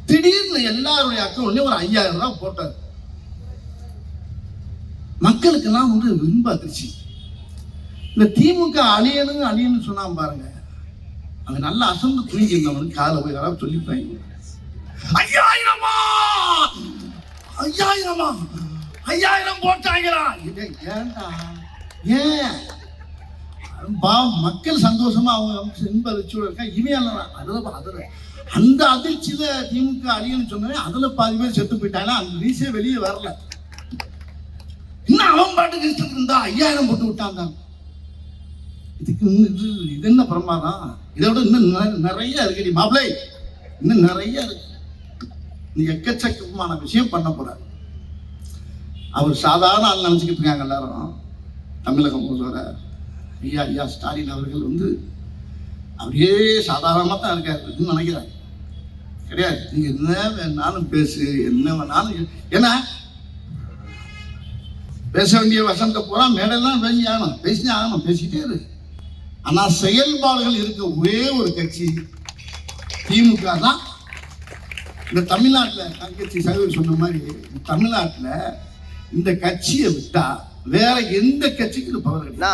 திடீர்னு எல்லாருடைய அக்கௌண்ட்லயும் ஒரு 5000 ரூபாய் போட்டார். மக்களுக்கெல்லாம் ரொம்ப அதிர்ச்சி. இந்த திமுக அழியணும் சொன்னா பாருங்க, அங்க நல்லா அசந்து தூங்கி இருந்தவனுக்கு காலை போய் யாராவது சொல்லிப்பாங்க, 5000 போட்டாங்களா? ஏன்டா? ஏன் மக்கள் சந்தோஷமா அவங்க இன்ப அதிர்ச்சியோட இருக்கா? இவன் அதுல அந்த அதிர்ச்சியில திமுக அழியன்னு சொன்னே அதுல பாதி பேர் செத்து போயிட்டாங்கன்னா அந்த நியூஸே வெளியே வரல. இன்னும் அவன் பாட்டுக்கு இஷ்டத்துக்கு இருந்தா 5000 போட்டு விட்டான் தான். இதுக்கு இது என்ன பிரமாதம்? இதோட இன்னும் நிறைய இருக்குடி மாப்பிள்ளை, இன்னும் நிறைய இருக்கு. நீ எக்கச்சக்கமான விஷயம் பண்ண போற. அவர் சாதாரண ஆள் நினைச்சுக்கிட்டு இருக்காங்க எல்லாரும். தமிழக முதல்வர் ஐயா ஸ்டாலின் அவர்கள் அப்படியே சாதாரணமாக தான் இருக்காரு நினைக்கிறாங்க. கிடையாது. நீங்க என்ன வேணாலும் பேசு, என்ன வேணாலும், ஏன்னா பேச வேண்டிய வசந்த பூரா மேடெல்லாம் பேசி ஆகணும், பேசிட்டே இரு. ஆனா செயல்பாடுகள் இருக்க ஒரே ஒரு கட்சி திமுக தான். இந்த தமிழ்நாட்டில் தங்கச்சி சகோதரி சொன்ன மாதிரி தமிழ்நாட்டில் இந்த கட்சியை விட்டா வேற எந்த கட்சிக்கு பவர் இல்லை.